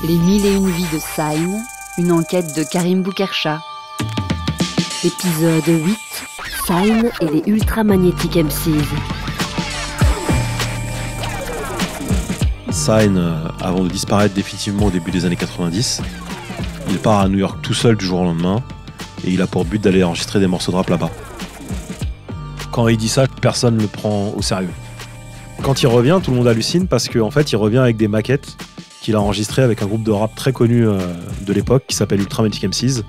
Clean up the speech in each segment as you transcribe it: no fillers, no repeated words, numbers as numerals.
Les 1001 vies de Saïn, une enquête de Karim Boukercha. Épisode 8, Saïn et les Ultramagnetic MCs. Saïn, avant de disparaître définitivement au début des années 90, il part à New York tout seul du jour au lendemain et il a pour but d'aller enregistrer des morceaux de rap là-bas. Quand il dit ça, personne ne le prend au sérieux. Quand il revient, tout le monde hallucine parce qu'en fait, il revient avec des maquettes qu'il a enregistrées avec un groupe de rap très connu de l'époque qui s'appelle Ultramagnetic MCs.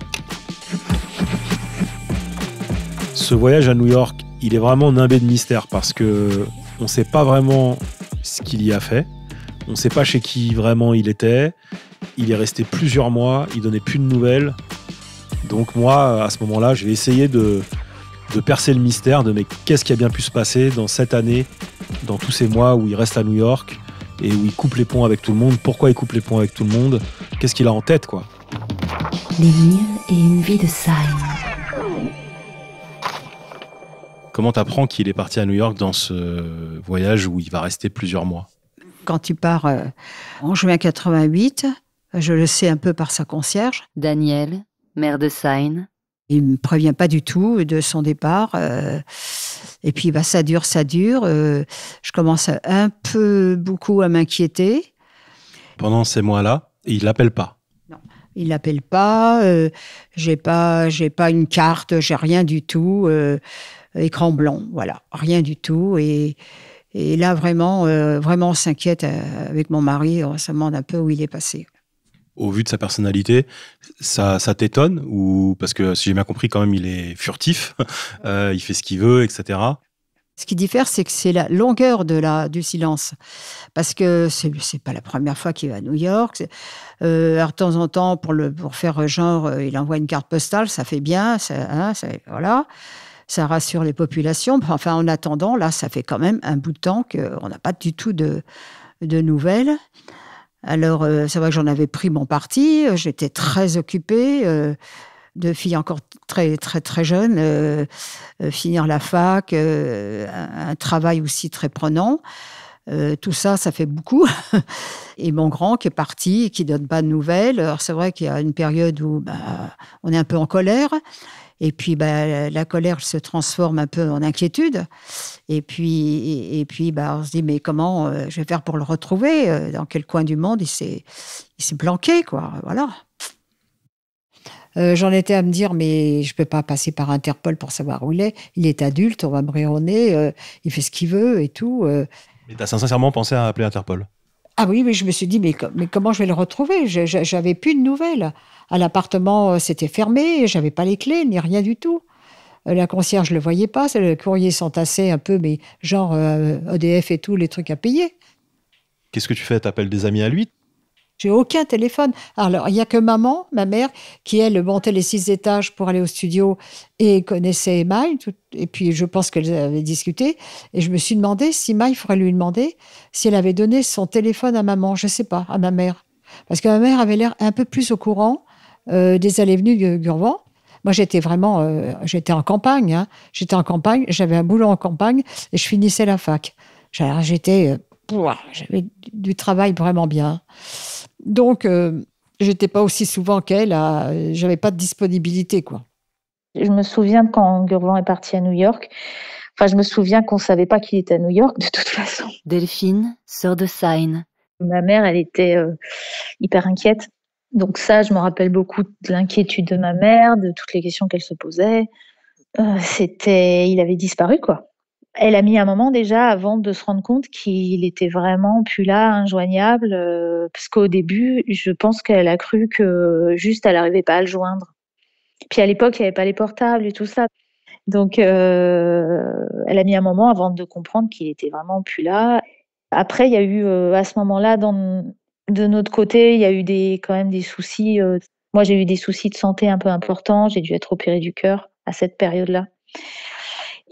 Ce voyage à New York, il est vraiment nimbé de mystère parce que on ne sait pas vraiment ce qu'il y a fait. On ne sait pas chez qui vraiment il était. Il est resté plusieurs mois, il donnait plus de nouvelles. Donc moi, à ce moment-là, je vais essayer de percer le mystère de mais qu'est-ce qui a bien pu se passer dans cette année, dans tous ces mois où il reste à New York et où il coupe les ponts avec tout le monde. Pourquoi il coupe les ponts avec tout le monde? Qu'est-ce qu'il a en tête, quoi? Les 1001 vies de Saïn. Comment t'apprends qu'il est parti à New York dans ce voyage où il va rester plusieurs mois? Quand tu pars en juin 88, je le sais un peu par sa concierge. Daniel, mère de Saïn. Il ne me prévient pas du tout de son départ. Et puis, ça dure. Je commence un peu beaucoup à m'inquiéter. Pendant ces mois-là, il l'appelle pas. Non, il l'appelle pas. J'ai pas une carte, j'ai rien du tout. Écran blanc, voilà, rien du tout. Et là, vraiment, on s'inquiète avec mon mari. On se demande un peu où il est passé. Au vu de sa personnalité, ça t'étonne ou parce que si j'ai bien compris, quand même, il est furtif, il fait ce qu'il veut, etc. Ce qui diffère, c'est que c'est la longueur du silence, parce que c'est pas la première fois qu'il va à New York. Alors, de temps en temps, pour faire genre, il envoie une carte postale, ça fait bien, voilà, ça rassure les populations. Enfin, en attendant, là, ça fait quand même un bout de temps qu'on n'a pas du tout de nouvelles. Alors, c'est vrai que j'en avais pris mon parti. J'étais très occupée, de filles encore très, très, très jeunes, finir la fac, un travail aussi très prenant. Tout ça, ça fait beaucoup. Et mon grand qui est parti, qui ne donne pas de nouvelles. Alors, c'est vrai qu'il y a une période où on est un peu en colère. Et puis, la colère se transforme un peu en inquiétude. Et puis, on se dit, mais comment je vais faire pour le retrouver? Dans quel coin du monde il s'est planqué, quoi. Voilà. J'en étais à me dire, mais je ne peux pas passer par Interpol pour savoir où il est. Il est adulte, on va me rire au nez, il fait ce qu'il veut et tout. Mais tu as sincèrement pensé à appeler Interpol? Ah oui, je me suis dit, mais comment je vais le retrouver? J'avais plus de nouvelles. À l'appartement, c'était fermé, j'avais pas les clés, ni rien du tout. La concierge, je le voyais pas, le courrier s'entassait un peu, mais genre EDF et tout, les trucs à payer. Qu'est-ce que tu fais? T'appelles des amis à lui? J'ai aucun téléphone. Alors, il y a que maman, ma mère, qui, elle, montait les 6 étages pour aller au studio et connaissait Maï. Et puis, je pense qu'elles avaient discuté. Et je me suis demandé si Maï, il faudrait lui demander si elle avait donné son téléphone à maman. Je sais pas, à ma mère. Parce que ma mère avait l'air un peu plus au courant des allées-venues de Gurvan. Moi, j'étais en campagne. Hein. J'étais en campagne, j'avais un boulot en campagne et je finissais la fac. J'avais du travail vraiment bien. Donc, j'étais pas aussi souvent qu'elle, j'avais pas de disponibilité, quoi. Je me souviens quand Gurvan est parti à New York, je me souviens qu'on savait pas qu'il était à New York, de toute façon. Delphine, sœur de Saïn. Ma mère, elle était hyper inquiète. Donc ça, je me rappelle beaucoup de l'inquiétude de ma mère, de toutes les questions qu'elle se posait. Il avait disparu, quoi. Elle a mis un moment déjà avant de se rendre compte qu'il était vraiment plus là, injoignable, parce qu'au début, je pense qu'elle a cru que juste elle n'arrivait pas à le joindre. Puis à l'époque, il n'y avait pas les portables et tout ça. Donc, elle a mis un moment avant de comprendre qu'il était vraiment plus là. Après, il y a eu, à ce moment-là, de notre côté, il y a eu quand même des soucis. Moi, j'ai eu des soucis de santé un peu importants. J'ai dû être opérée du cœur à cette période-là.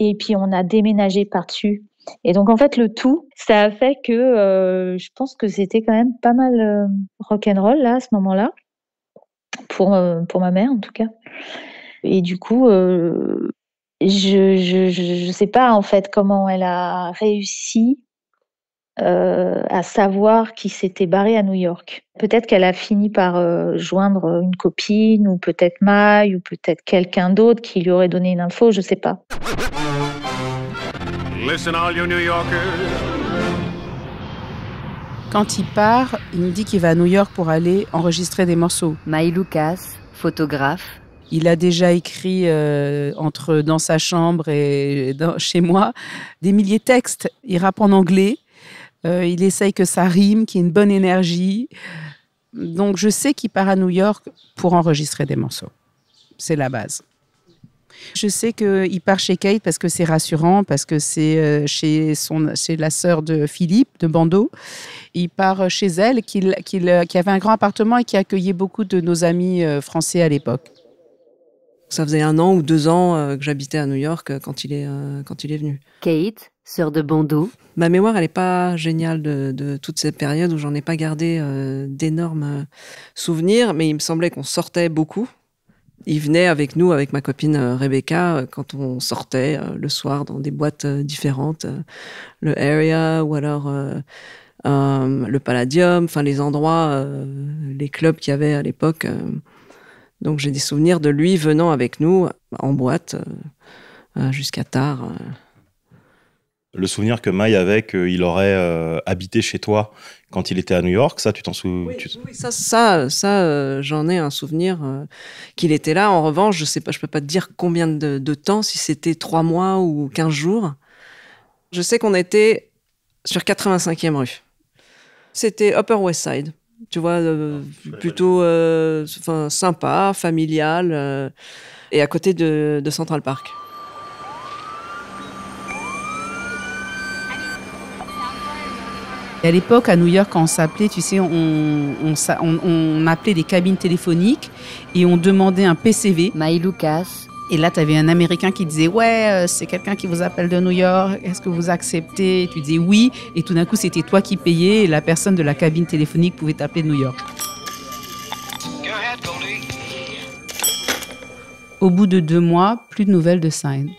Et puis, on a déménagé par-dessus. Et donc, en fait, le tout, ça a fait que je pense que c'était quand même pas mal rock'n'roll, là, à ce moment-là. Pour ma mère, en tout cas. Et du coup, je sais pas, en fait, comment elle a réussi à savoir qu'il s'était barré à New York. Peut-être qu'elle a fini par joindre une copine, ou peut-être Maï, ou peut-être quelqu'un d'autre qui lui aurait donné une info, je sais pas. Listen, all you New Yorkers. Quand il part, il me dit qu'il va à New York pour aller enregistrer des morceaux. Maï Lucas, photographe. Il a déjà écrit dans sa chambre et chez moi des milliers de textes. Il rappe en anglais. Il essaye que ça rime, qu'il y ait une bonne énergie. Donc je sais qu'il part à New York pour enregistrer des morceaux. C'est la base. Je sais qu'il part chez Kate parce que c'est rassurant, parce que c'est chez la sœur de Philippe, de Bando. Il part chez elle, qui avait un grand appartement et qui accueillait beaucoup de nos amis français à l'époque. Ça faisait 1 an ou 2 ans que j'habitais à New York quand il est venu. Kate, sœur de Bando. Ma mémoire, elle n'est pas géniale de toute cette période où j'en ai pas gardé d'énormes souvenirs, mais il me semblait qu'on sortait beaucoup. Il venait avec nous, avec ma copine Rebecca, quand on sortait le soir dans des boîtes différentes, le Area ou alors le Palladium, enfin les endroits, les clubs qu'il y avait à l'époque. Donc j'ai des souvenirs de lui venant avec nous en boîte jusqu'à tard. Le souvenir que Maï avait qu'il aurait habité chez toi quand il était à New York, ça, tu t'en souviens? Oui, ça j'en ai un souvenir qu'il était là. En revanche, je sais pas, je peux pas te dire combien de temps, si c'était 3 mois ou 15 jours. Je sais qu'on était sur 85e rue. C'était Upper West Side. Tu vois, plutôt sympa, familial, et à côté de Central Park. Et à l'époque, à New York, quand on s'appelait, tu sais, on appelait des cabines téléphoniques et on demandait un PCV. Maï Lucas. Et là, tu avais un Américain qui disait « Ouais, c'est quelqu'un qui vous appelle de New York, est-ce que vous acceptez ?» Et tu disais « Oui », et tout d'un coup, c'était toi qui payais et la personne de la cabine téléphonique pouvait t'appeler de New York. Au bout de 2 mois, plus de nouvelles de Sign. Il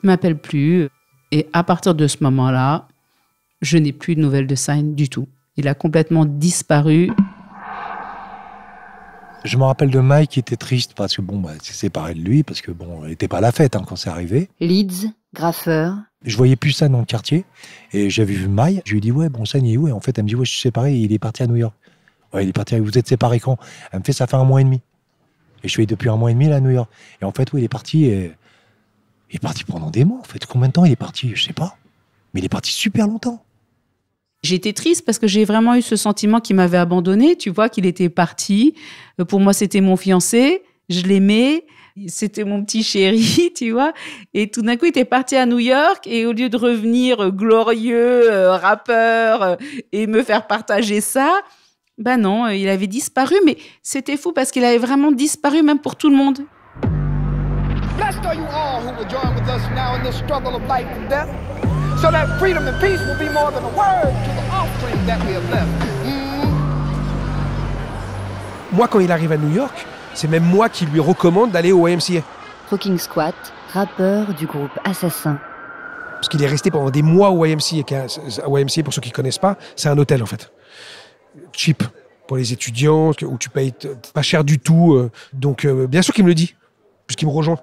ne m'appelle plus. Et à partir de ce moment-là, je n'ai plus de nouvelles de Sign du tout. Il a complètement disparu. Je me rappelle de Mike qui était triste parce que s'est séparé de lui parce que il n'était pas à la fête quand c'est arrivé. Leeds, graffeur. Je voyais plus ça dans le quartier et j'avais vu Mike. Je lui ai dit Sign il est où? Et en fait elle me dit je suis séparé. Et il est parti à New York. Ouais, il est parti. Vous êtes séparés quand? Elle me fait ça fait 1 mois et demi. Et je suis depuis 1 mois et demi là à New York. Et en fait il est parti. Il est parti pendant des mois. En fait combien de temps il est parti? Je sais pas. Mais il est parti super longtemps. J'étais triste parce que j'ai vraiment eu ce sentiment qu'il m'avait abandonné, tu vois, qu'il était parti. Pour moi, c'était mon fiancé, je l'aimais, c'était mon petit chéri, tu vois. Et tout d'un coup, il était parti à New York et au lieu de revenir glorieux, rappeur, et me faire partager ça, non, il avait disparu. Mais c'était fou parce qu'il avait vraiment disparu même pour tout le monde. Blessed are you all who will join with us now in this struggle of life and death. So that freedom and peace will be more than a word to the offspring that we have left. Moi, quand il arrive à New York, c'est même moi qui lui recommande d'aller au YMCA. Rocking Squat, rappeur du groupe Assassin. Parce qu'il est resté pendant des mois au YMCA. YMCA, pour ceux qui ne connaissent pas, c'est un hôtel en fait. Cheap pour les étudiants, où tu payes pas cher du tout. Donc, bien sûr qu'il me le dit, puisqu'il me rejoint.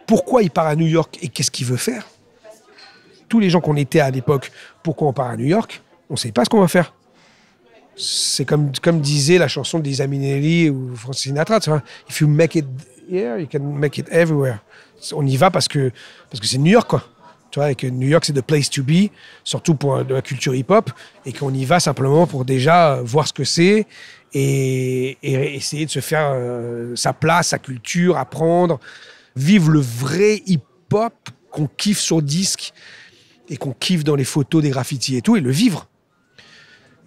Pourquoi il part à New York et qu'est-ce qu'il veut faire? Tous les gens qu'on était à l'époque, pourquoi on part à New York? On ne sait pas ce qu'on va faire. C'est comme disait la chanson d'Isa Minnelli ou Francis Sinatra, tu vois. If you make it here, you can make it everywhere. On y va parce que c'est New York, quoi. Tu vois, et que New York, c'est the place to be, surtout pour de la culture hip-hop, et qu'on y va simplement pour déjà voir ce que c'est et essayer de se faire sa place, sa culture, apprendre, vivre le vrai hip-hop qu'on kiffe sur disque et qu'on kiffe dans les photos des graffitis et tout, et le vivre.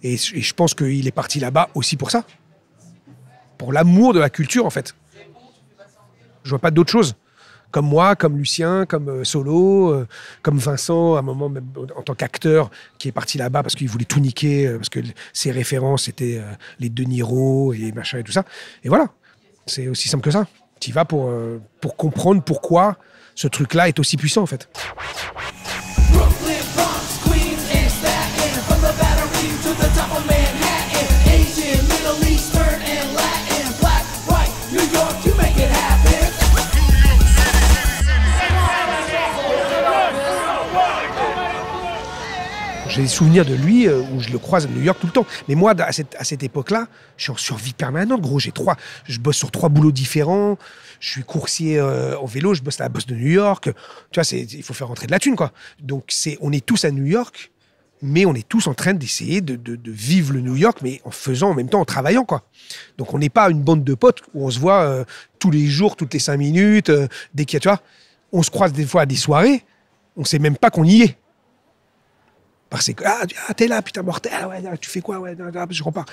Et je pense qu'il est parti là-bas aussi pour ça. Pour l'amour de la culture, en fait. Je vois pas d'autre chose. Comme moi, comme Lucien, comme Solo, comme Vincent, à un moment, même en tant qu'acteur, qui est parti là-bas parce qu'il voulait tout niquer, parce que ses références, c'était les De Niro et machin et tout ça. Et voilà. C'est aussi simple que ça. Tu y vas pour comprendre pourquoi ce truc-là est aussi puissant, en fait. J'ai des souvenirs de lui où je le croise à New York tout le temps. Mais moi, à cette époque-là, je suis en survie permanente, gros. Je bosse sur 3 boulots différents. Je suis coursier en vélo, je bosse à la Bourse de New York. Tu vois, il faut faire rentrer de la thune, quoi. Donc, on est tous à New York, mais on est tous en train d'essayer de vivre le New York, mais en faisant en même temps, en travaillant, quoi. Donc, on n'est pas une bande de potes où on se voit tous les jours, toutes les 5 minutes. Dès qu'il y a, tu vois, on se croise des fois à des soirées, on ne sait même pas qu'on y est. Parce que, t'es là, putain, mortel, ouais, tu fais quoi, ouais, je repars.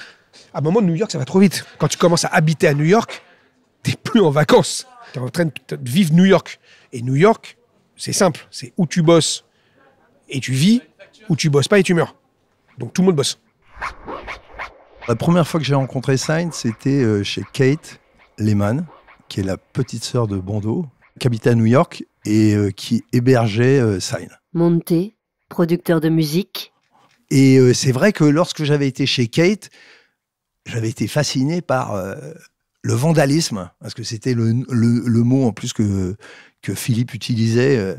À un moment, New York, ça va trop vite. Quand tu commences à habiter à New York, t'es plus en vacances. T'es en train de vivre New York. Et New York, c'est simple. C'est où tu bosses et tu vis, ou tu bosses pas et tu meurs. Donc tout le monde bosse. La première fois que j'ai rencontré Sign, c'était chez Kate Lehman, qui est la petite sœur de Bando, qui habitait à New York et qui hébergeait Sign. Monté, producteur de musique. Et c'est vrai que lorsque j'avais été chez Kate, j'avais été fasciné par le vandalisme, parce que c'était le mot en plus que Philippe utilisait.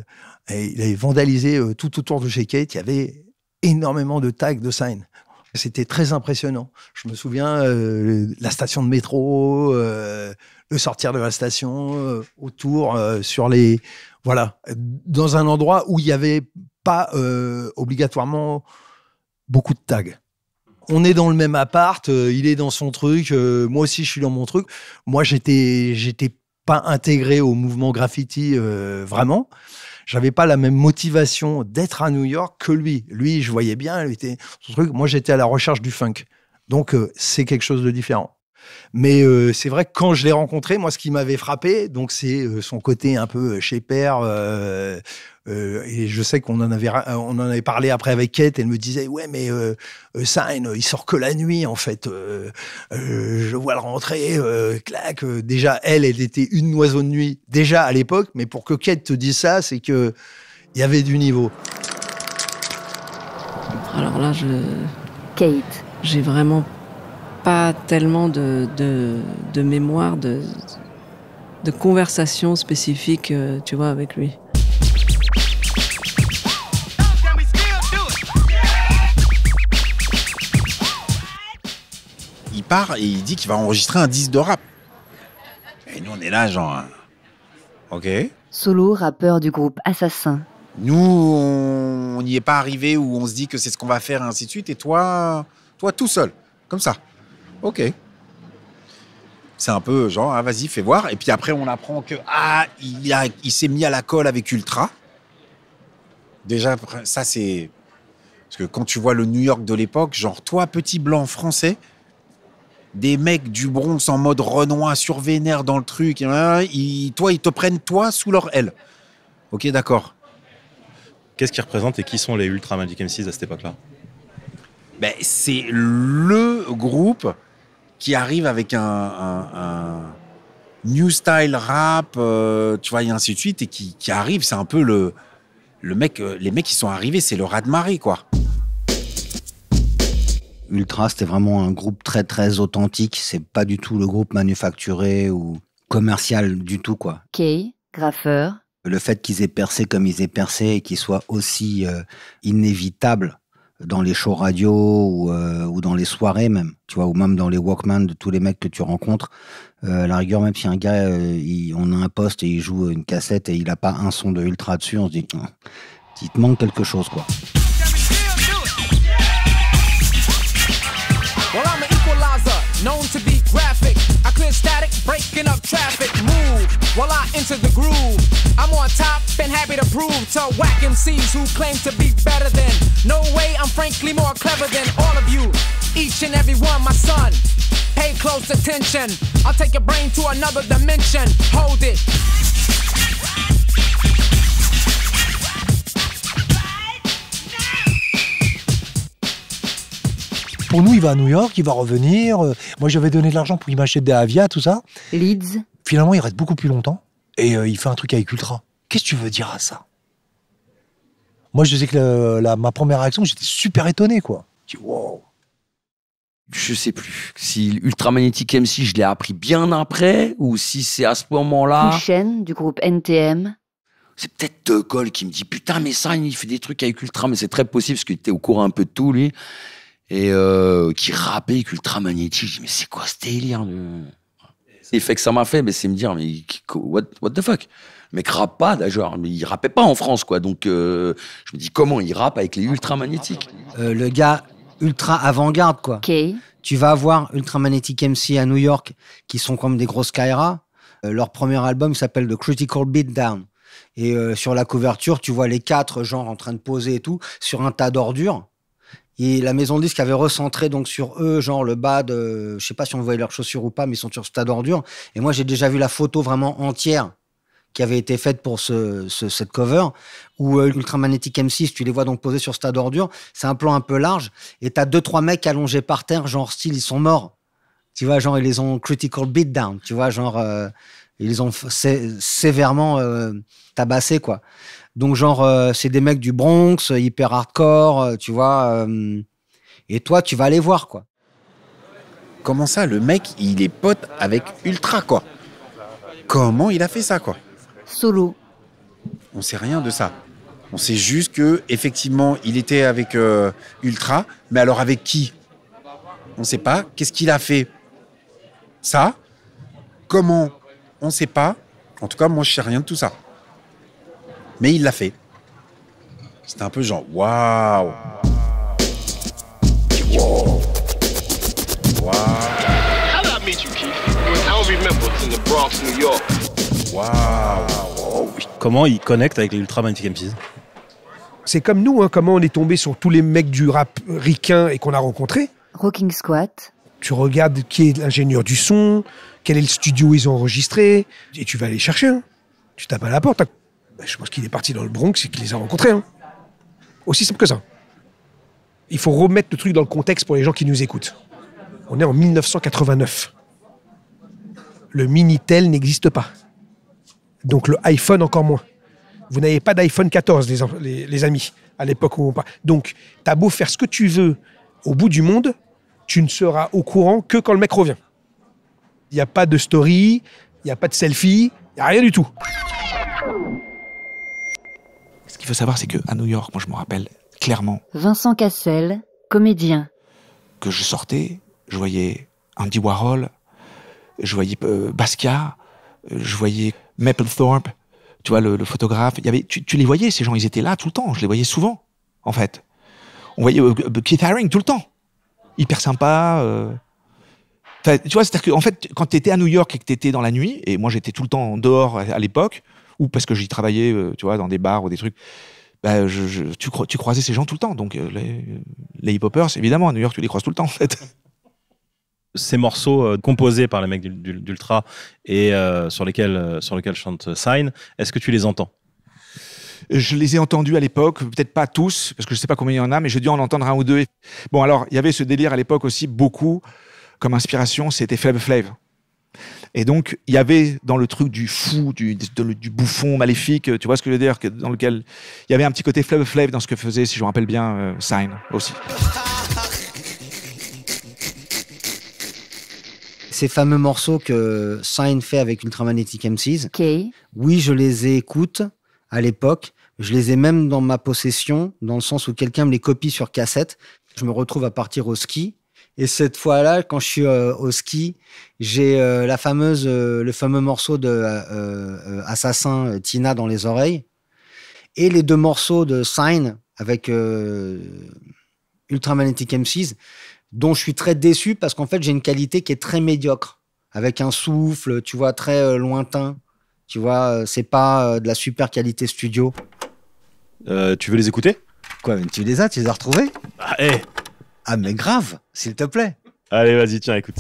Et il avait vandalisé tout autour de chez Kate, il y avait énormément de tags de Sign. C'était très impressionnant. Je me souviens, la station de métro, le sortir de la station, autour, sur les... Voilà, dans un endroit où il n'y avait pas obligatoirement beaucoup de tags. On est dans le même appart, il est dans son truc, moi aussi je suis dans mon truc. Moi j'étais pas intégré au mouvement graffiti vraiment. J'avais pas la même motivation d'être à New York que lui. Lui, je voyais bien, il était son truc. Moi j'étais à la recherche du funk. Donc c'est quelque chose de différent. Mais c'est vrai que quand je l'ai rencontré, moi, ce qui m'avait frappé, donc c'est son côté un peu shaper. Et je sais qu'on en avait parlé après avec Kate. Elle me disait, ouais, mais Sign, il sort que la nuit, en fait. Je vois le rentrer, clac. Déjà, elle était une oiseau de nuit, déjà à l'époque. Mais pour que Kate te dise ça, c'est que il y avait du niveau. Alors là, Kate. J'ai vraiment pas tellement de mémoire, de conversation spécifique, tu vois, avec lui. Il part et il dit qu'il va enregistrer un disque de rap. Et nous, on est là, genre... Ok. Solo, rappeur du groupe Assassin. Nous, on n'y est pas arrivé où on se dit que c'est ce qu'on va faire, et ainsi de suite. Et toi tout seul, comme ça. Ok. C'est un peu genre, vas-y, fais voir. Et puis après, on apprend que il s'est mis à la colle avec Ultra. Déjà, ça, c'est... Parce que quand tu vois le New York de l'époque, genre, toi, petit blanc français, des mecs du Bronx en mode Renoir survénère dans le truc, ils te prennent, toi, sous leur aile. Ok, d'accord. Qu'est-ce qu'ils représentent et qui sont les Ultra Magic M6 à cette époque-là? C'est le groupe qui arrive avec un new style rap, tu vois, et ainsi de suite, et qui arrive, c'est un peu le mec, les mecs qui sont arrivés, c'est le raz-de-marée, quoi. Ultra, c'était vraiment un groupe très très authentique, c'est pas du tout le groupe manufacturé ou commercial du tout, quoi. Kay, graffeur. Le fait qu'ils aient percé comme ils aient percé et qu'ils soient aussi inévitables dans les shows radio ou dans les soirées même, tu vois, ou même dans les Walkman de tous les mecs que tu rencontres. À la rigueur, même si un gars, on a un poste et il joue une cassette et il a pas un son de Ultra dessus, on se dit, il te manque quelque chose, quoi. Well, I'm an equalizer, known to be graphic. I clear static, breaking up traffic. Move while I enter the groove. I'm on top and happy to prove to whack MCs who claim to be better than. No way, I'm frankly more clever than all of you. Each and every one, my son. Pay close attention. I'll take your brain to another dimension. Hold it. Pour nous, il va à New York, il va revenir. Moi, j'avais donné de l'argent pour qu'il m'achète des Avia, tout ça. Leeds. Finalement, il reste beaucoup plus longtemps. Et il fait un truc avec Ultra. Qu'est-ce que tu veux dire à ça? Moi, je sais que ma première réaction, j'étais super étonné, quoi. Je dis, wow. Je sais plus si Ultra Magnetic MC, je l'ai appris bien après, ou si c'est à ce moment-là. Une chaîne du groupe NTM. C'est peut-être De Gaulle qui me dit putain, mais ça, il fait des trucs avec Ultra, mais c'est très possible parce qu'il était au courant un peu de tout, lui. Et qui rappait avec Ultra Magnétique. Je dis, mais c'est quoi ce délire Il fait que ça m'a fait, mais c'est me dire, mais what the fuck? Le mec rappe pas, d'ailleurs, mais il rappait pas en France, quoi. Donc, je me dis, comment il rappe avec les Ultra Magnétiques? Le gars ultra avant-garde, quoi. Tu vas avoir Ultra Magnetic MC à New York, qui sont comme des grosses Kaira. Leur premier album s'appelle The Critical Beatdown. Et sur la couverture, tu vois les 4 genre en train de poser et tout, sur un tas d'ordures. Et la maison de disque avait recentré donc sur eux, genre le bas de... Je sais pas si on voyait leurs chaussures ou pas, mais ils sont sur ce tas d'ordures. Et moi, j'ai déjà vu la photo vraiment entière qui avait été faite pour cette cover, où Ultra Magnetic M6, tu les vois donc posés sur ce tas d'ordures. C'est un plan un peu large. Et t'as 2-3 mecs allongés par terre, genre style, ils sont morts. Tu vois, genre, ils les ont critical beatdown. Tu vois, genre, ils les ont sévèrement tabassés, quoi. Donc, genre, c'est des mecs du Bronx, hyper hardcore, tu vois. Et toi, tu vas aller voir, quoi. Comment ça, le mec, il est pote avec Ultra, quoi? Comment il a fait ça, quoi? Solo. On sait rien de ça. On sait juste que effectivement, il était avec Ultra, mais alors avec qui? On sait pas. Qu'est-ce qu'il a fait? Ça? Comment? On sait pas. En tout cas, moi, je sais rien de tout ça. Mais il l'a fait. C'était un peu genre, waouh! Waouh! How did I meet you, Keith? I don't remember. It's in the Bronx, New York. Waouh! Comment il connecte avec les Ultra Magnetic MCs? C'est comme nous, hein, comment on est tombé sur tous les mecs du rap ricain et qu'on a rencontrés. Rocking Squat. Tu regardes qui est l'ingénieur du son, quel est le studio où ils ont enregistré, et tu vas aller chercher. Hein. Tu tapes à la porte. Ben, je pense qu'il est parti dans le Bronx et qu'il les a rencontrés. Hein. Aussi simple que ça. Il faut remettre le truc dans le contexte pour les gens qui nous écoutent. On est en 1989. Le Minitel n'existe pas. Donc le iPhone encore moins. Vous n'avez pas d'iPhone 14, les amis, à l'époque où on parle. Donc, t'as beau faire ce que tu veux au bout du monde, tu ne seras au courant que quand le mec revient. Il n'y a pas de story, il n'y a pas de selfie, il n'y a rien du tout. Ce qu'il faut savoir, c'est qu'à New York, moi je me rappelle clairement Vincent Cassel, comédien. Que je sortais, je voyais Andy Warhol, je voyais Basquiat, je voyais Mapplethorpe, tu vois, le photographe. Il y avait, tu les voyais, ces gens, ils étaient là tout le temps. Je les voyais souvent, en fait. On voyait Keith Haring tout le temps. Hyper sympa. Enfin, tu vois, c'est-à-dire qu'en fait, quand tu étais à New York et que tu étais dans la nuit, et moi j'étais tout le temps dehors à l'époque, ou parce que j'y travaillais, tu vois, dans des bars ou des trucs, bah, tu croisais ces gens tout le temps. Donc les hip-hoppers, évidemment, à New York, tu les croises tout le temps, en fait. Ces morceaux composés par les mecs d'Ultra et sur lesquels chante Sign, est-ce que tu les entends? Je les ai entendus à l'époque, peut-être pas tous, parce que je sais pas combien il y en a, mais j'ai dû en entendre un ou deux. Bon, alors, il y avait ce délire à l'époque aussi, beaucoup, comme inspiration, c'était Flavor Flav. Et donc, il y avait dans le truc du fou, du bouffon maléfique, tu vois ce que je veux dire, dans lequel il y avait un petit côté Flavor Flav dans ce que faisait, si je me rappelle bien, Sign aussi. Ces fameux morceaux que Sign fait avec Ultra Magnetic MCs, oui, je les écoute à l'époque. Je les ai même dans ma possession, dans le sens où quelqu'un me les copie sur cassette. Je me retrouve à partir au ski. Et cette fois-là, quand je suis au ski, j'ai le fameux morceau de Assassin Tina dans les oreilles. Et les 2 morceaux de Sign avec Ultra Magnetic MCs, dont je suis très déçu parce qu'en fait, j'ai une qualité qui est très médiocre. Avec un souffle, tu vois, très lointain. Tu vois, c'est pas de la super qualité studio. Tu veux les écouter? Quoi, tu les as retrouvés? Ah, hey. Ah, mais grave, s'il te plaît. Allez, vas-y, tiens, écoute.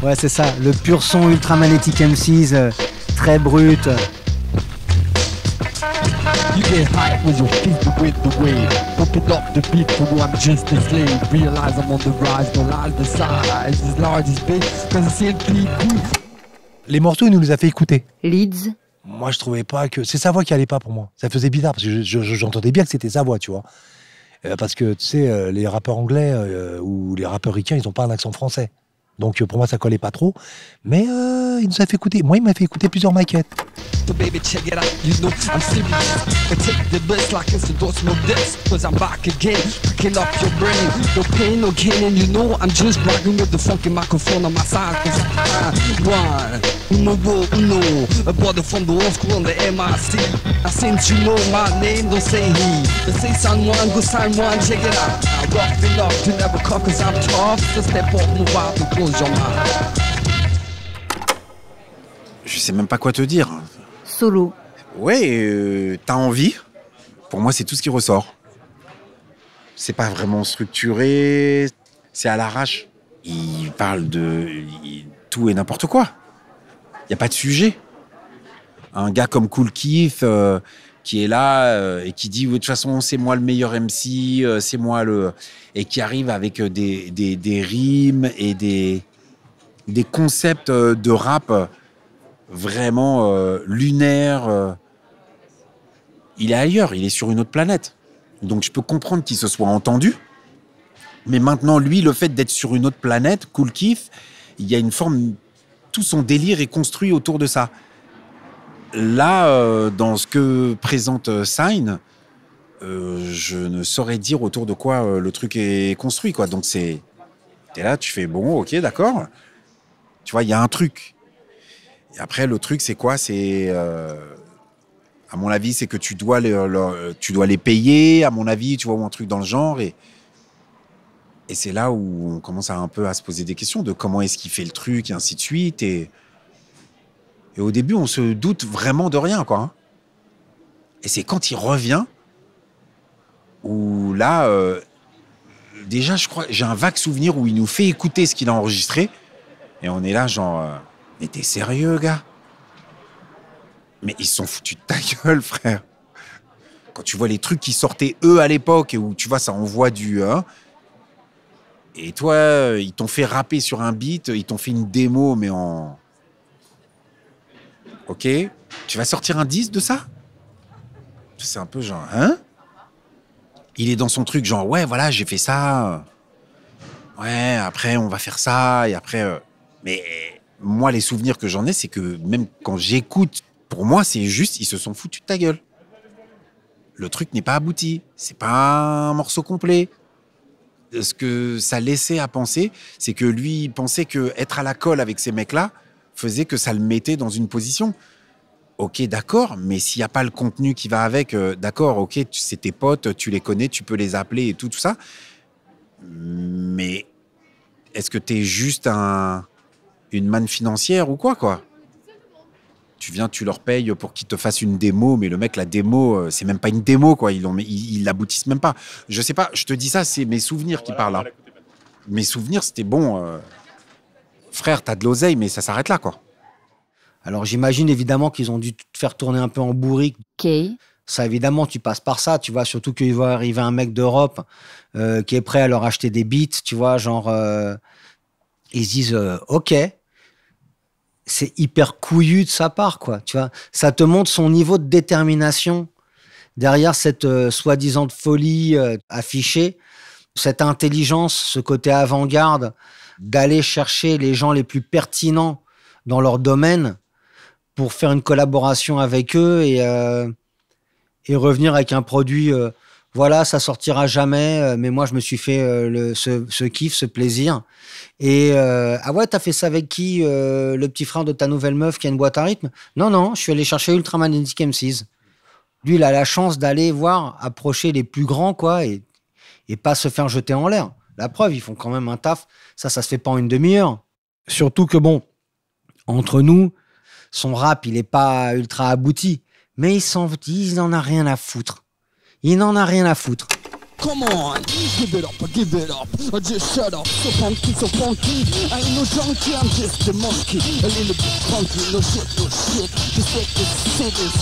Ouais, c'est ça, le pur son Ultra Magnetic MCs, très brut. You get hype with your feet with the wave. Pumping up the beat for I'm just a slave. Realize I'm on the rise, don't lie the size. As large as big, cause it's simply cool. Les morceaux, il nous les a fait écouter. Leeds. Moi, je trouvais pas que... C'est sa voix qui allait pas pour moi. Ça faisait bizarre, parce que j'entendais bien que c'était sa voix, tu vois. Parce que, tu sais, les rappeurs anglais ou les rappeurs ricains, ils ont pas un accent français. Donc pour moi, ça collait pas trop. Mais il nous a fait écouter. Moi, il m'a fait écouter plusieurs maquettes. So baby, check it out, you know I'm serious. I take the best like it's a dose of this. Cause I'm back again, picking up your brain. No pain, no gain, and you know I'm just bragging with the funky microphone on my side. Cause no, a brother from the old school on the MIC. And since you know my name, don't say he. But say someone, go sign one, check it out. I rock it up to never come cause I'm tough. So step up, move out and close your mouth. Je sais même pas quoi te dire. Solo. Ouais, t'as envie. Pour moi, c'est tout ce qui ressort. C'est pas vraiment structuré. C'est à l'arrache. Il parle de tout et n'importe quoi. Y a pas de sujet. Un gars comme Kool Keith qui est là et qui dit de toute façon c'est moi le meilleur MC, c'est moi le et qui arrive avec des rimes et des concepts de rap vraiment lunaire. Il est ailleurs, il est sur une autre planète. Donc je peux comprendre qu'il se soit entendu. Mais maintenant, lui, le fait d'être sur une autre planète, Kool Keith, il y a une forme... Tout son délire est construit autour de ça. Là, dans ce que présente Sign, je ne saurais dire autour de quoi le truc est construit, quoi. Donc c'est... T'es là, tu fais bon, ok, d'accord. Tu vois, il y a un truc. Et après, le truc, c'est quoi? C'est, à mon avis, c'est que tu dois les payer, à mon avis, tu vois, ou un truc dans le genre. Et c'est là où on commence un peu à se poser des questions de comment est-ce qu'il fait le truc, et ainsi de suite. Et au début, on se doute vraiment de rien, quoi. Et c'est quand il revient où là, déjà, je crois, j'ai un vague souvenir où il nous fait écouter ce qu'il a enregistré. Et on est là, genre... Mais t'es sérieux, gars? Mais ils se sont foutus de ta gueule, frère. Quand tu vois les trucs qui sortaient, eux, à l'époque, où tu vois, ça envoie du... et toi, ils t'ont fait rapper sur un beat, ils t'ont fait une démo, mais en... Ok, tu vas sortir un disque de ça? C'est un peu genre... Hein? Il est dans son truc, genre, ouais, voilà, j'ai fait ça. Ouais, après, on va faire ça, et après... Mais... Moi, les souvenirs que j'en ai, c'est que même quand j'écoute, pour moi, c'est juste, ils se sont foutus de ta gueule. Le truc n'est pas abouti. C'est pas un morceau complet. Ce que ça laissait à penser, c'est que lui, il pensait qu'être à la colle avec ces mecs-là faisait que ça le mettait dans une position. Ok, d'accord, mais s'il n'y a pas le contenu qui va avec, d'accord, ok, c'est tes potes, tu les connais, tu peux les appeler et tout ça. Mais est-ce que t'es juste une manne financière ou quoi? Tu viens, tu leur payes pour qu'ils te fassent une démo, mais le mec, la démo, c'est même pas une démo, quoi. Ils l'aboutissent même pas. Je sais pas, je te dis ça, c'est mes souvenirs qui parlent là. Mes souvenirs, c'était bon. Frère, t'as de l'oseille, mais ça s'arrête là, quoi. Alors j'imagine évidemment qu'ils ont dû te faire tourner un peu en bourrique. Ok. Ça, évidemment, tu passes par ça, tu vois, surtout qu'il va arriver un mec d'Europe qui est prêt à leur acheter des beats, tu vois, genre... ils se disent, ok... C'est hyper couillu de sa part, quoi. Tu vois, ça te montre son niveau de détermination derrière cette soi-disant folie affichée, cette intelligence, ce côté avant-garde d'aller chercher les gens les plus pertinents dans leur domaine pour faire une collaboration avec eux et revenir avec un produit. Voilà, ça sortira jamais, mais moi je me suis fait ce kiff, ce plaisir. Et ah ouais, t'as fait ça avec qui? Le petit frère de ta nouvelle meuf qui a une boîte à rythme? Non, je suis allé chercher Ultra Magnetic MCs. Lui, il a la chance d'aller approcher les plus grands, quoi, et pas se faire jeter en l'air. La preuve, ils font quand même un taf. Ça se fait pas en une demi-heure. Surtout que bon, entre nous, son rap, il est pas ultra abouti, mais il en a rien à foutre. Il n'en a rien à foutre. Come on, give it up, just shut up, so funky, I ain't no junkie, I'm just a monkey, a little bit funky, no shit, just take the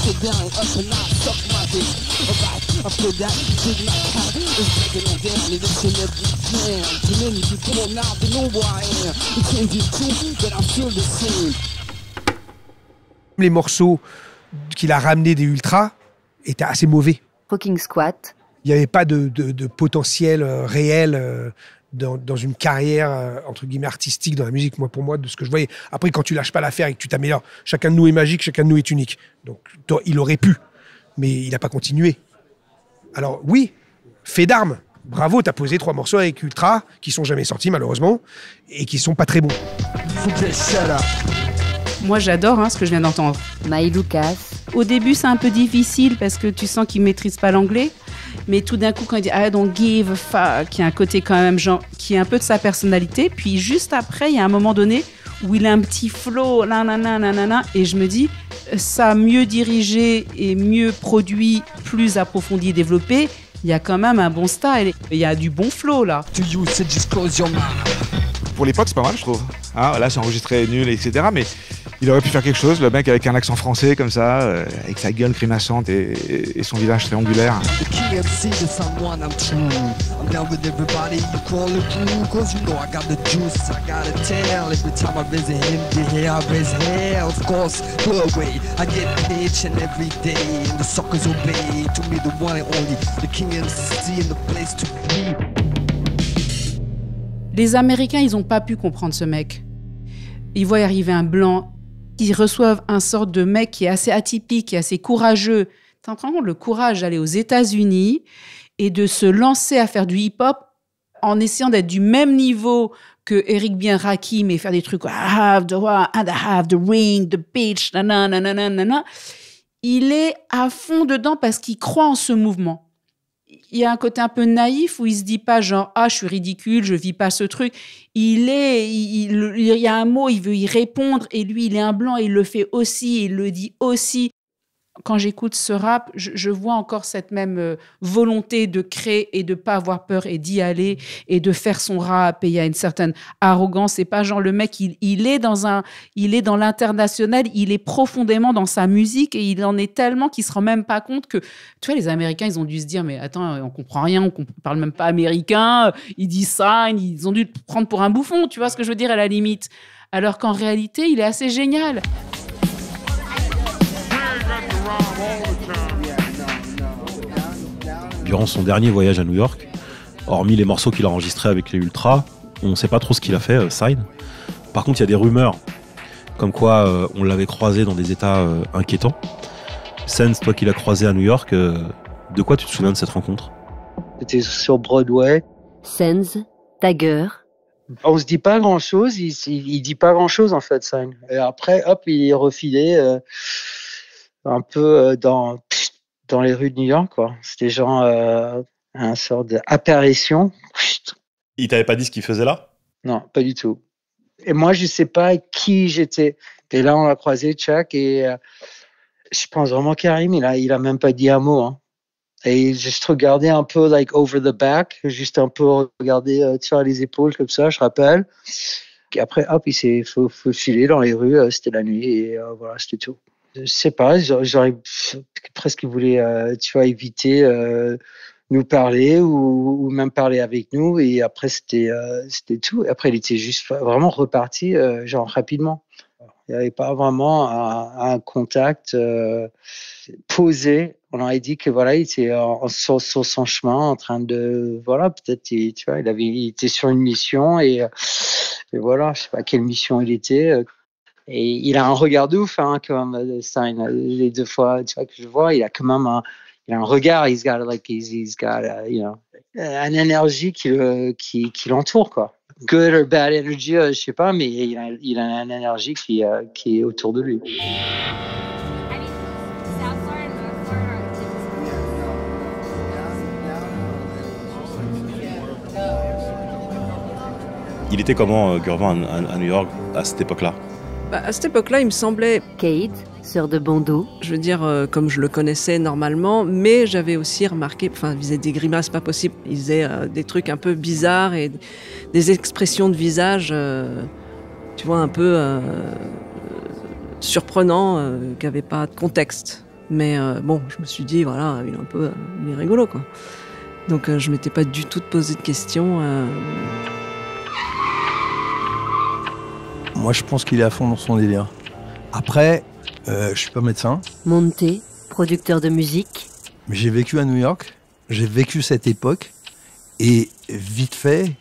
sit down, up and out, suck my dick, alright, after that, dig my cat, it's breaking on down, and it's in every jam, too many people now, they know who I am, you can't get true, but I'm still the same. Les morceaux qu'il a ramenés des Ultras étaient assez mauvais. Fucking Squat. Il n'y avait pas de potentiel réel dans une carrière, entre guillemets, artistique dans la musique, pour moi, de ce que je voyais. Après, quand tu lâches pas l'affaire et que tu t'améliores, chacun de nous est magique, chacun de nous est unique. Donc, il aurait pu, mais il n'a pas continué. Alors, oui, fait d'armes. Bravo, t'as posé 3 morceaux avec Ultra, qui sont jamais sortis, malheureusement, et qui sont pas très bons. Moi, j'adore ce que je viens d'entendre. Maï Lucas. Au début, c'est un peu difficile parce que tu sens qu'il maîtrise pas l'anglais. Mais tout d'un coup, quand il dit « I don't give a fuck », qui a un côté quand même, genre, qui est un peu de sa personnalité. Puis juste après, il y a un moment donné où il a un petit flow, nanana, et je me dis, ça mieux dirigé et mieux produit, plus approfondi, développé, il y a quand même un bon style. Il y a du bon flow, là. Pour l'époque, c'est pas mal, je trouve. Là, c'est enregistré nul, etc. Mais il aurait pu faire quelque chose, le mec avec un accent français comme ça, avec sa gueule grimaçante et son visage triangulaire. Les Américains, ils n'ont pas pu comprendre ce mec. Ils voient arriver un blanc, ils reçoivent un sort de mec qui est assez atypique, qui est assez courageux. T'as vraiment le courage d'aller aux États-Unis et de se lancer à faire du hip-hop en essayant d'être du même niveau que Eric B. Rakim et faire des trucs « I have the ring, the bitch, nanana ». Il est à fond dedans parce qu'il croit en ce mouvement. Il y a un côté un peu naïf où il se dit pas genre je suis ridicule, je vis pas ce truc. Il y a un mot, il veut y répondre et lui il est un blanc, il le fait aussi, il le dit aussi. Quand j'écoute ce rap, je vois encore cette même volonté de créer et de pas avoir peur et d'y aller et de faire son rap. Et il y a une certaine arrogance. C'est pas genre le mec, il est dans l'international, il est profondément dans sa musique et il en est tellement qu'il se rend même pas compte que, tu vois, les Américains, ils ont dû se dire, mais attends, on comprend rien, on parle même pas américain, il dit ça, ils ont dû le prendre pour un bouffon, tu vois ce que je veux dire à la limite. Alors qu'en réalité, il est assez génial. Durant son dernier voyage à New York, hormis les morceaux qu'il a enregistrés avec les Ultras, on ne sait pas trop ce qu'il a fait, Sign. Par contre, il y a des rumeurs comme quoi on l'avait croisé dans des états inquiétants. Sense, toi qui l'as croisé à New York, de quoi tu te souviens de cette rencontre? C'était sur Broadway. Sense, Tagger. On se dit pas grand-chose, il dit pas grand-chose en fait, Sign. Et après, hop, il est refilé un peu dans les rues de New York, quoi. C'était genre un sort d'apparition. Il t'avait pas dit ce qu'il faisait là? Non, pas du tout. Et moi, je sais pas qui j'étais. Et là, on l'a croisé, Chuck, et je pense vraiment Karim, il a même pas dit un mot. Hein. Et juste regardé un peu, like, over the back, juste un peu regardé sur les épaules, comme ça, je rappelle. Et après, hop, il s'est faufilé dans les rues, c'était la nuit, et voilà, c'était tout. Je sais pas, j'aurais presque voulu, tu vois, éviter nous parler ou même parler avec nous. Et après, c'était tout. Et après, il était juste vraiment reparti, genre rapidement. Il n'y avait pas vraiment un contact posé. On aurait dit que voilà, il était sur son chemin, en train de, voilà, peut-être, tu vois, il était sur une mission et voilà, je sais pas quelle mission il était. Et il a un regard de ouf, hein, comme Sign. Les 2 fois, tu vois, que je vois, il a quand même un regard. He's got you know, une énergie qui l'entoure, quoi. Good or bad energy, je sais pas, mais il a une énergie qui est autour de lui. Il était comment, Gurvan, à New York, à cette époque-là? À cette époque-là, il me semblait... Kate, sœur de Bando. Je veux dire, comme je le connaissais normalement, mais j'avais aussi remarqué, il faisait des grimaces pas possibles. Il faisait des trucs un peu bizarres et des expressions de visage, tu vois, un peu surprenants, qui n'avaient pas de contexte. Mais bon, je me suis dit, voilà, il est rigolo, quoi. Donc je m'étais pas du tout posé de questions. Moi, je pense qu'il est à fond dans son délire. Après, je suis pas médecin. Monté, producteur de musique. Mais j'ai vécu à New York, j'ai vécu cette époque, et vite fait,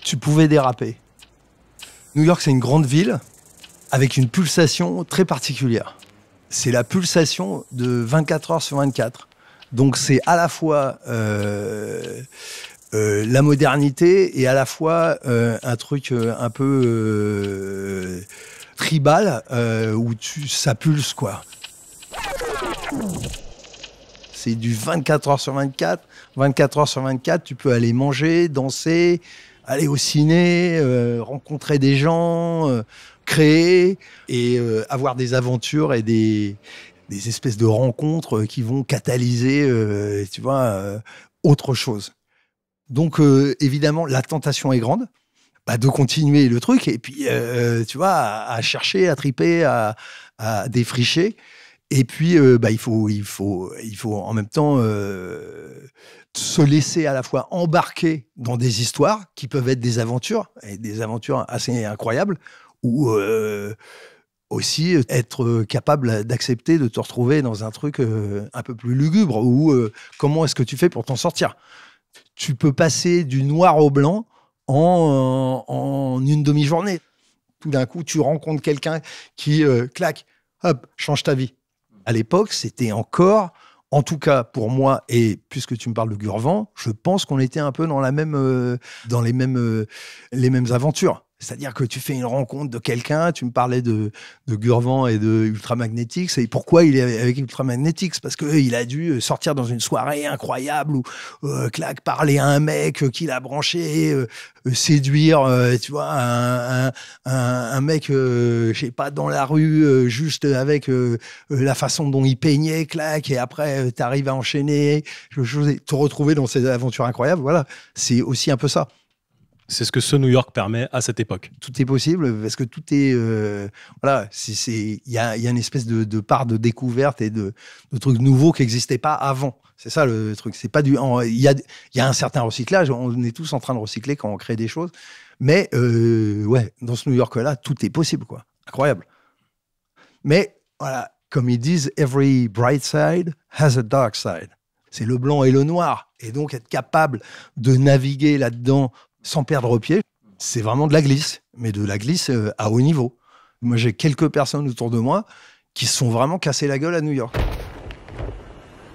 tu pouvais déraper. New York, c'est une grande ville avec une pulsation très particulière. C'est la pulsation de 24 heures sur 24. Donc c'est à la fois la modernité et à la fois un truc un peu tribal où ça pulse, quoi. C'est du 24 heures sur 24. 24 heures sur 24, tu peux aller manger, danser, aller au ciné, rencontrer des gens, créer et avoir des aventures et des espèces de rencontres qui vont catalyser, tu vois, autre chose. Donc, évidemment, la tentation est grande de continuer le truc et puis, tu vois, à chercher, à triper, à défricher. Et puis, il faut en même temps se laisser à la fois embarquer dans des histoires qui peuvent être des aventures, et des aventures assez incroyables, ou aussi être capable d'accepter de te retrouver dans un truc un peu plus lugubre, ou comment est-ce que tu fais pour t'en sortir. Tu peux passer du noir au blanc en une demi-journée. Tout d'un coup, tu rencontres quelqu'un qui, clac, hop, change ta vie. À l'époque, c'était encore, en tout cas pour moi, et puisque tu me parles de Gurvan, je pense qu'on était un peu dans les mêmes aventures. C'est-à-dire que tu fais une rencontre de quelqu'un, tu me parlais de Gurvan et de Ultramagnetics, et pourquoi il est avec Ultramagnetics? Parce qu'il a dû sortir dans une soirée incroyable où, clac, parler à un mec qui l'a branché, séduire, tu vois, un mec, je sais pas, dans la rue, juste avec la façon dont il peignait, clac, et après, t'arrives à enchaîner, te retrouver dans ces aventures incroyables, voilà, c'est aussi un peu ça. C'est ce que ce New York permet à cette époque. Tout est possible parce que tout est... voilà, il y a une espèce de part de découverte et de trucs nouveaux qui n'existaient pas avant. C'est ça le truc. C'est pas il y a un certain recyclage. On est tous en train de recycler quand on crée des choses. Mais ouais, dans ce New York-là, tout est possible, quoi. Incroyable. Mais voilà, comme ils disent, every bright side has a dark side. C'est le blanc et le noir. Et donc, être capable de naviguer là-dedans sans perdre pied, c'est vraiment de la glisse, mais de la glisse à haut niveau. Moi, j'ai quelques personnes autour de moi qui se sont vraiment cassé la gueule à New York.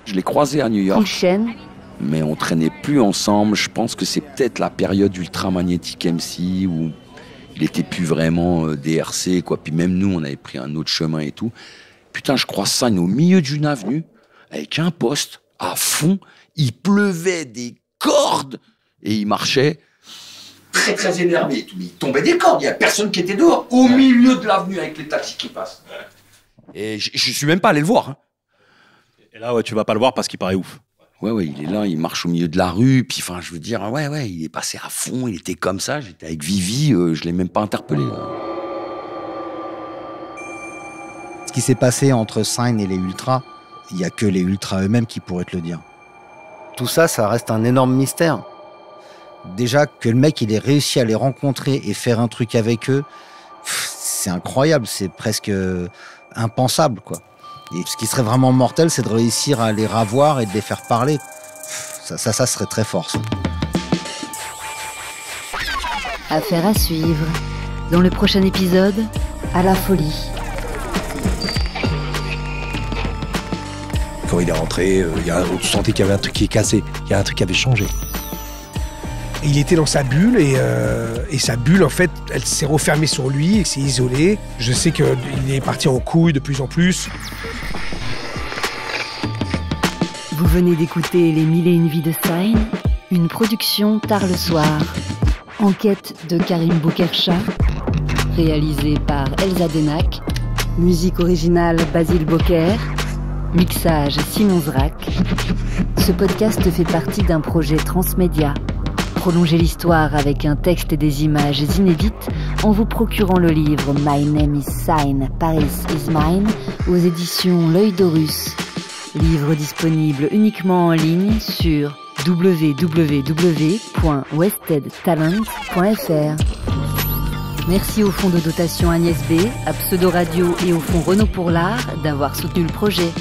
Je l'ai croisé à New York, mais on traînait plus ensemble. Je pense que c'est peut-être la période Ultramagnetic MC où il était plus vraiment DRC, quoi. Puis même nous, on avait pris un autre chemin et tout. Putain, je croise ça, au milieu d'une avenue, avec un poste à fond. Il pleuvait des cordes et il marchait très très énervé et tout. Mais il tombait des cordes, il n'y a personne qui était dehors, au milieu de l'avenue avec les taxis qui passent. Et je suis même pas allé le voir. Hein. Et là, ouais, tu vas pas le voir parce qu'il paraît ouf. Ouais, il est là, il marche au milieu de la rue, puis enfin, je veux dire, ouais, il est passé à fond, il était comme ça, j'étais avec Vivi, je l'ai même pas interpellé. Ce qui s'est passé entre Sign et les Ultras, il y a que les Ultras eux-mêmes qui pourraient te le dire. Tout ça, ça reste un énorme mystère. Déjà, que le mec, il ait réussi à les rencontrer et faire un truc avec eux, c'est incroyable, c'est presque impensable, quoi. Et ce qui serait vraiment mortel, c'est de réussir à les ravoir et de les faire parler. Ça serait très fort, ça. Affaire à suivre. Dans le prochain épisode, à la folie. Quand il est rentré, tu sentais qu'il y avait un truc qui est cassé, il y a un truc qui avait changé. Et il était dans sa bulle et sa bulle, en fait, elle s'est refermée sur lui et s'est isolée. Je sais qu'il est parti en couille de plus en plus. Vous venez d'écouter Les 1001 vies de Sign, une production tard le soir. Enquête de Karim Boukercha, réalisée par Elsa Denac. Musique originale Basile Bocquer. Mixage Simon Zrak. Ce podcast fait partie d'un projet transmédia. Prolongez l'histoire avec un texte et des images inédites en vous procurant le livre My Name is Sign, Paris is Mine aux éditions L'Œil d'Horus. Livre disponible uniquement en ligne sur www.westedtalent.fr. Merci au fonds de dotation Agnès B, à Pseudo Radio et au fonds Renault pour l'Art d'avoir soutenu le projet.